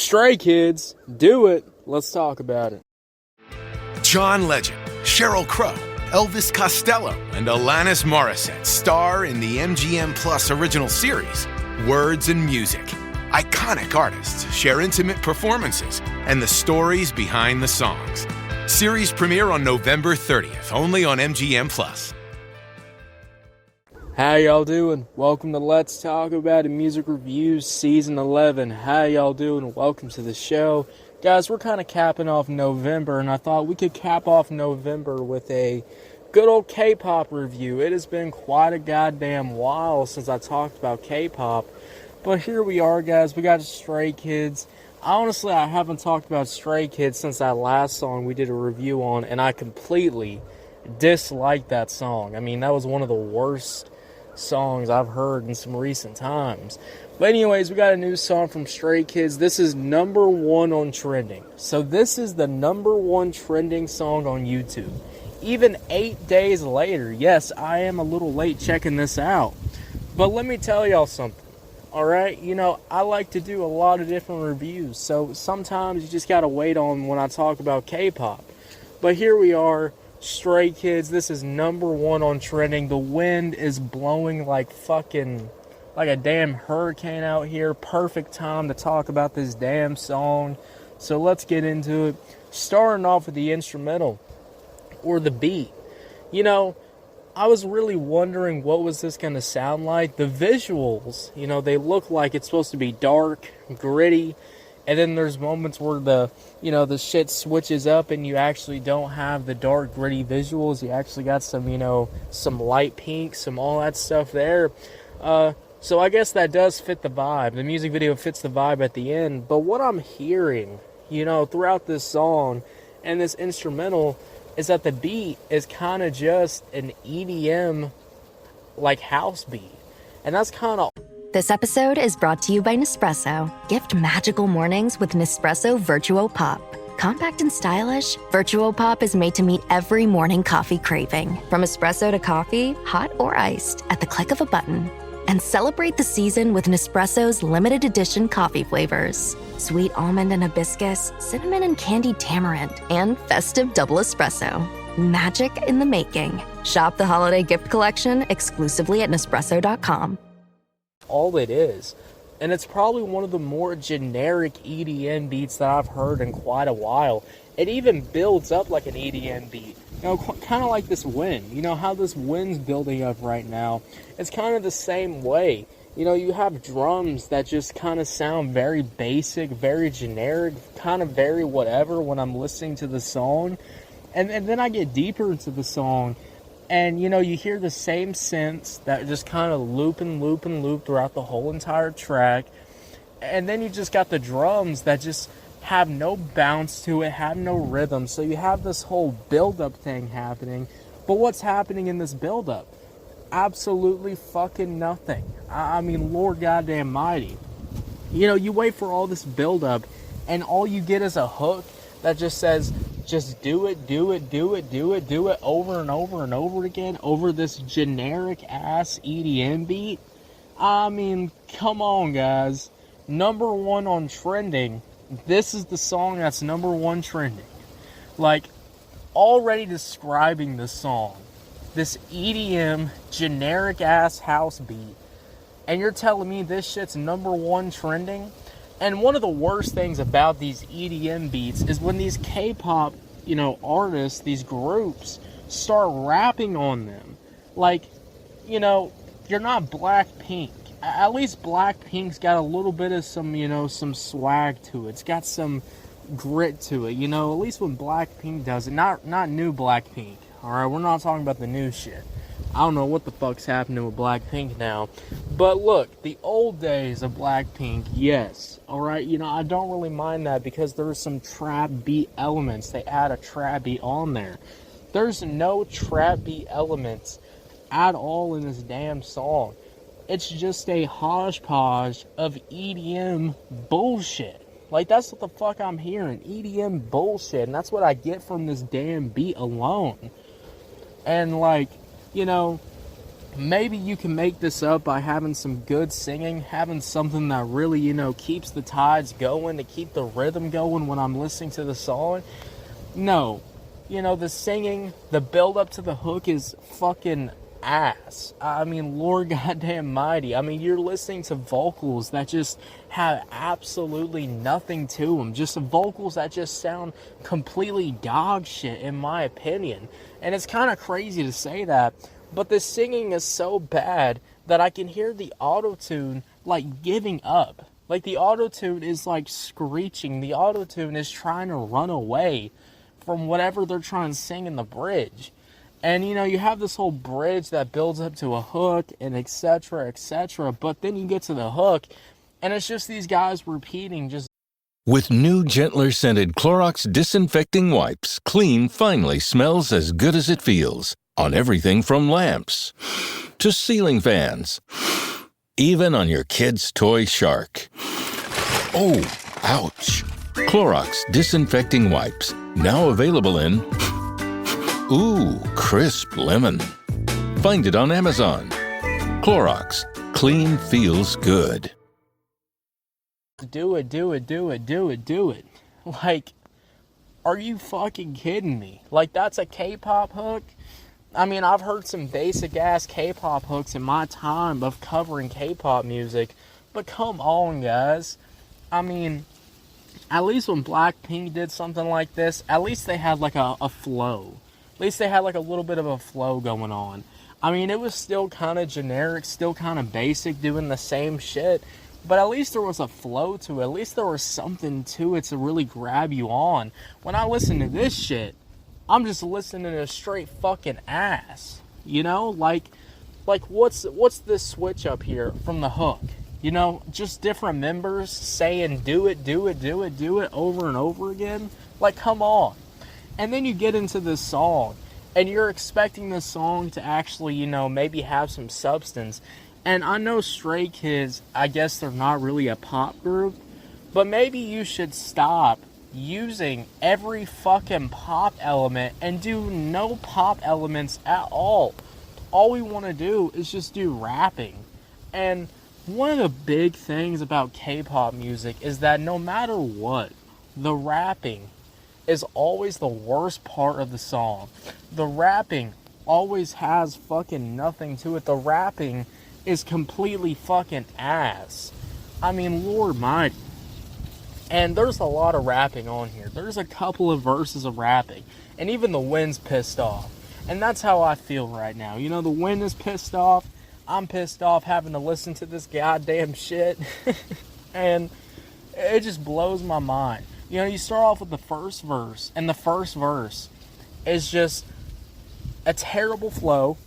Stray Kids, do it. Let's talk about it. John Legend, Sheryl Crow, Elvis Costello, and Alanis Morissette star in the MGM Plus original series, Words and Music. Iconic artists share intimate performances and the stories behind the songs. Series premiere on November 30th, only on MGM Plus. How y'all doing? Welcome to Let's Talk About It Music Reviews Season 11. How y'all doing? Welcome to the show. Guys, we're kind of capping off November, and I thought we could cap off November with a good old K-pop review. It has been quite a goddamn while since I talked about K-pop, but here we are, guys. We got Stray Kids. Honestly, I haven't talked about Stray Kids since that last song we did a review on, and I completely disliked that song. I mean, that was one of the worst songs I've heard in some recent times. But anyways, we got a new song from Stray Kids. This is number 1 on trending. So this is the number 1 trending song on YouTube. Even 8 days later. Yes, I am a little late checking this out. But let me tell y'all something. Alright? You know, I like to do a lot of different reviews. So sometimes you just gotta wait on when I talk about K-pop. But here we are. Stray Kids, this is number 1 on trending. The wind is blowing like a damn hurricane out here. Perfect time to talk about this damn song. So let's get into it. Starting off with the instrumental, or the beat. You know, I was really wondering what was this going to sound like. The visuals, you know, they look like it's supposed to be dark, gritty. And then there's moments where the shit switches up and you actually don't have the dark, gritty visuals. You actually got some light pink, some all that stuff there. So I guess that does fit the vibe. The music video fits the vibe at the end. But what I'm hearing, throughout this song and this instrumental is that the beat is kind of just an EDM, like house beat. And that's kind of... This episode is brought to you by Nespresso. Gift magical mornings with Nespresso Virtuo Pop. Compact and stylish, Virtuo Pop is made to meet every morning coffee craving. From espresso to coffee, hot or iced, at the click of a button. And celebrate the season with Nespresso's limited edition coffee flavors. Sweet almond and hibiscus, cinnamon and candied tamarind, and festive double espresso. Magic in the making. Shop the holiday gift collection exclusively at Nespresso.com. All it is. And it's probably one of the more generic EDM beats that I've heard in quite a while. It even builds up like an EDM beat. Kind of like this wind. You know how this wind's building up right now? It's kind of the same way. You have drums that just kind of sound very basic, very generic, kind of very whatever when I'm listening to the song. And then I get deeper into the song. And, you hear the same synths that just kind of loop and loop and loop throughout the whole entire track. And then you just got the drums that just have no bounce to it, have no rhythm. So you have this whole build-up thing happening. But what's happening in this build-up? Absolutely fucking nothing. I mean, Lord goddamn mighty. You wait for all this build-up, and all you get is a hook that just says... Just do it over and over and over again over this generic-ass EDM beat. I mean, come on, guys. Number 1 on trending. This is the song that's number 1 trending. Like, already describing the song. This EDM, generic-ass house beat. And you're telling me this shit's number 1 trending? And one of the worst things about these EDM beats is when these K-pop, artists, these groups, start rapping on them. Like, you're not Blackpink. At least Blackpink's got a little bit of some swag to it. It's got some grit to it, At least when Blackpink does it. Not new Blackpink, alright? We're not talking about the new shit. I don't know what the fuck's happening with Blackpink now. But look, the old days of Blackpink, yes. Alright, I don't really mind that because there's some trap beat elements. They add a trap beat on there. There's no trap beat elements at all in this damn song. It's just a hodgepodge of EDM bullshit. Like, that's what the fuck I'm hearing. EDM bullshit. And that's what I get from this damn beat alone. And, like... maybe you can make this up by having some good singing, having something that really, keeps the tides going, to keep the rhythm going when I'm listening to the song. No. The singing, the build up to the hook is fucking ass. I mean, Lord goddamn mighty. I mean, you're listening to vocals that just have absolutely nothing to them. Just vocals that just sound completely dog shit, in my opinion. And it's kind of crazy to say that, but the singing is so bad that I can hear the auto-tune, like, giving up. Like, the auto-tune is, like, screeching. The auto-tune is trying to run away from whatever they're trying to sing in the bridge. And, you have this whole bridge that builds up to a hook, and etc., etc., but then you get to the hook, and it's just these guys repeating just... With new, gentler scented Clorox disinfecting wipes, clean finally smells as good as it feels. On everything from lamps to ceiling fans, even on your kid's toy shark. Oh, ouch. Clorox disinfecting wipes, now available in crisp lemon. Find it on Amazon. Clorox, clean feels good. Do it. Like, are you fucking kidding me? Like, that's a K-pop hook? I mean, I've heard some basic-ass K-pop hooks in my time of covering K-pop music, but come on, guys. I mean, at least when Blackpink did something like this, at least they had, like, a flow. At least they had, like, a little bit of a flow going on. I mean, it was still kind of generic, still kind of basic, doing the same shit, but at least there was a flow to it. At least there was something to it to really grab you on. When I listen to this shit, I'm just listening to straight fucking ass, like what's this switch up here from the hook, just different members saying do it over and over again, like, come on. And then you get into this song, and you're expecting this song to actually, maybe have some substance, and I know Stray Kids, I guess they're not really a pop group, but maybe you should stop using every fucking pop element and do no pop elements at all. All we want to do is just do rapping. And one of the big things about K-pop music is that no matter what, the rapping is always the worst part of the song. The rapping always has fucking nothing to it. The rapping is completely fucking ass. I mean, Lord mighty. And there's a lot of rapping on here. There's a couple of verses of rapping. And even the wind's pissed off. And that's how I feel right now. The wind is pissed off. I'm pissed off having to listen to this goddamn shit. And it just blows my mind. You start off with the first verse. And the first verse is just a terrible flow.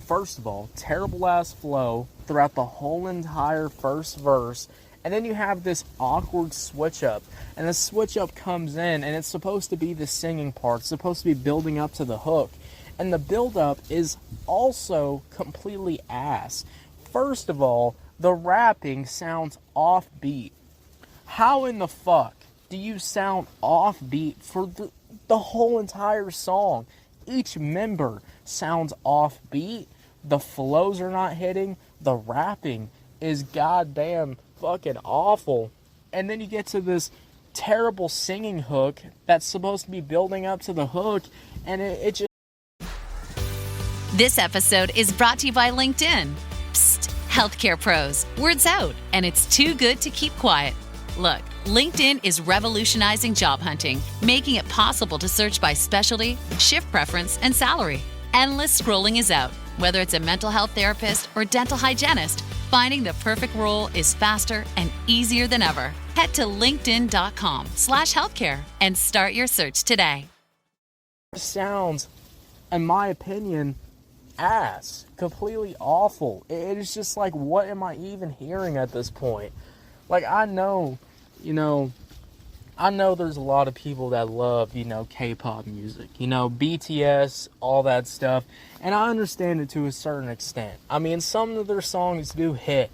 First of all, terrible ass flow throughout the whole entire first verse. And then you have this awkward switch up. And the switch up comes in, and it's supposed to be the singing part. It's supposed to be building up to the hook. And the build up is also completely ass. First of all, the rapping sounds offbeat. How in the fuck do you sound offbeat for the whole entire song? Each member sounds offbeat. The flows are not hitting. The rapping is goddamn fucking awful. And then you get to this terrible singing hook that's supposed to be building up to the hook, and it just... This episode is brought to you by LinkedIn. Psst, healthcare pros, word's out, and it's too good to keep quiet. Look, LinkedIn is revolutionizing job hunting, making it possible to search by specialty, shift preference, and salary. Endless scrolling is out. Whether it's a mental health therapist or dental hygienist, finding the perfect role is faster and easier than ever. Head to linkedin.com/healthcare and start your search today. Sounds, in my opinion, ass. Completely awful. It is just like, what am I even hearing at this point? Like, I know there's a lot of people that love, K-pop music, BTS, all that stuff, and I understand it to a certain extent. I mean, some of their songs do hit.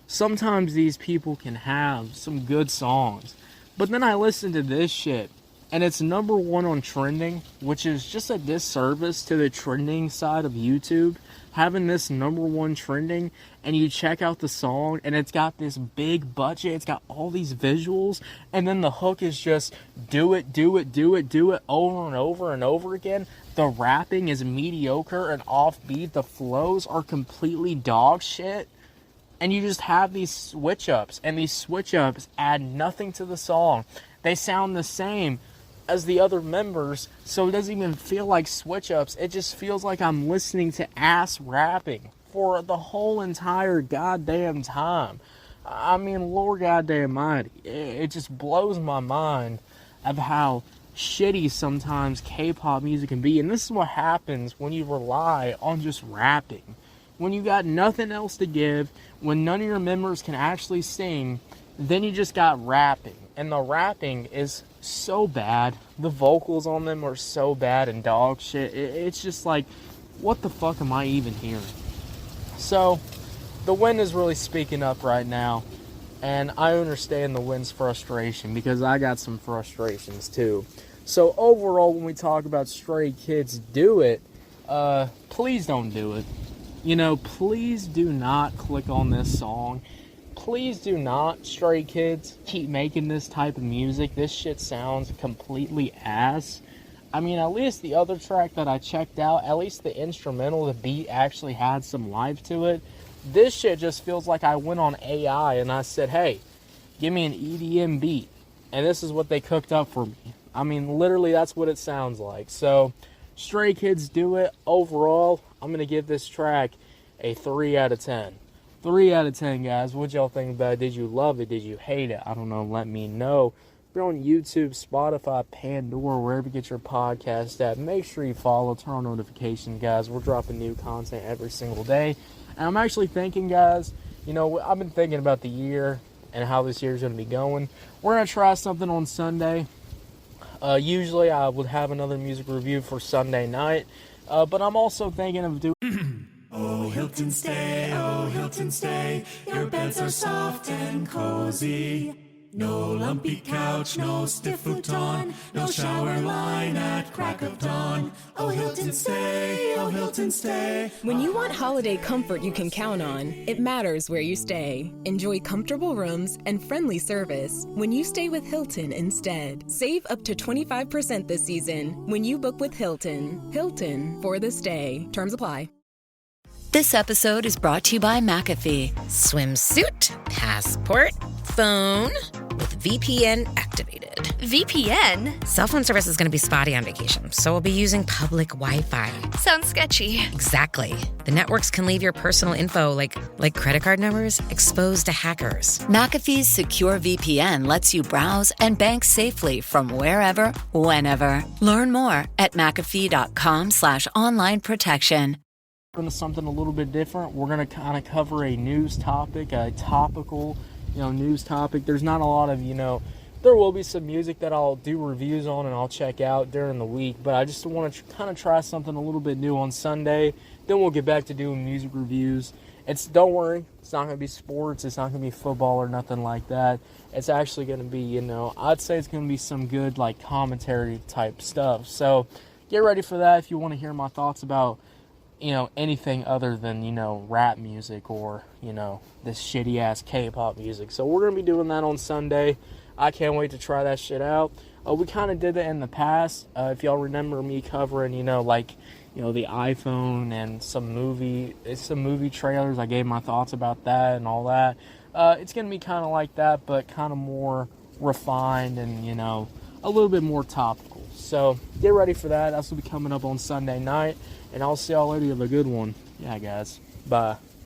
Sometimes these people can have some good songs, but then I listen to this shit, and it's number 1 on trending, which is just a disservice to the trending side of YouTube. Having this number 1 trending, and you check out the song, and it's got this big budget, it's got all these visuals, and then the hook is just do it over and over and over again. The rapping is mediocre and offbeat. The flows are completely dog shit. And you just have these switch ups, and these switch ups add nothing to the song. They sound the same as the other members, so it doesn't even feel like switch ups. It just feels like I'm listening to ass rapping for the whole entire goddamn time. I mean, Lord goddamn mighty. It just blows my mind of how shitty sometimes K-pop music can be. And this is what happens when you rely on just rapping. When you got nothing else to give, when none of your members can actually sing, then you just got rapping. And the rapping is so bad. The vocals on them are so bad and dog shit. It's just like, what the fuck am I even hearing? So, the wind is really speaking up right now. And I understand the wind's frustration, because I got some frustrations too. So overall, when we talk about Stray Kids Do It, please don't do it. You know, please do not click on this song. Please do not, Stray Kids, keep making this type of music. This shit sounds completely ass. I mean, at least the other track that I checked out, at least the instrumental, the beat actually had some life to it. This shit just feels like I went on AI and I said, hey, give me an EDM beat. And this is what they cooked up for me. I mean, literally, that's what it sounds like. So, Stray Kids Do It. Overall, I'm going to give this track a 3 out of 10. 3 out of 10, guys. What y'all think about it? Did you love it? Did you hate it? I don't know. Let me know. If you're on YouTube, Spotify, Pandora, wherever you get your podcast at, make sure you follow, turn on notifications, guys. We're dropping new content every single day. And I'm actually thinking, guys, you know, I've been thinking about the year and how this year is going to be going. We're going to try something on Sunday. Usually I would have another music review for Sunday night. But I'm also thinking of doing... Oh, Hilton stay, your beds are soft and cozy. No lumpy couch, no stiff futon, no shower line at crack of dawn. Oh, Hilton stay. When you want holiday comfort you can count on, it matters where you stay. Enjoy comfortable rooms and friendly service when you stay with Hilton instead. Save up to 25% this season when you book with Hilton. Hilton for the stay. Terms apply. This episode is brought to you by McAfee. Swimsuit, passport, phone with VPN activated. VPN? Cell phone service is going to be spotty on vacation, so we'll be using public Wi-Fi. Sounds sketchy. Exactly. The networks can leave your personal info, like credit card numbers, exposed to hackers. McAfee's secure VPN lets you browse and bank safely from wherever, whenever. Learn more at McAfee.com/online protection. Into something a little bit different. We're going to kind of cover a news topic, a topical, news topic. There's not a lot of, there will be some music that I'll do reviews on and I'll check out during the week, but I just want to kind of try something a little bit new on Sunday. Then we'll get back to doing music reviews. Don't worry, it's not going to be sports, it's not going to be football or nothing like that. It's actually going to be, I'd say it's going to be some good, commentary type stuff. So get ready for that if you want to hear my thoughts about anything other than, rap music or, this shitty ass K-pop music. So we're going to be doing that on Sunday. I can't wait to try that shit out. We kind of did that in the past. If y'all remember me covering, the iPhone and some movie trailers. I gave my thoughts about that and all that. It's going to be kind of like that, but kind of more refined and, a little bit more topical. So get ready for that. That's will be coming up on Sunday night. And I'll see y'all later. Have a good one. Yeah, guys. Bye.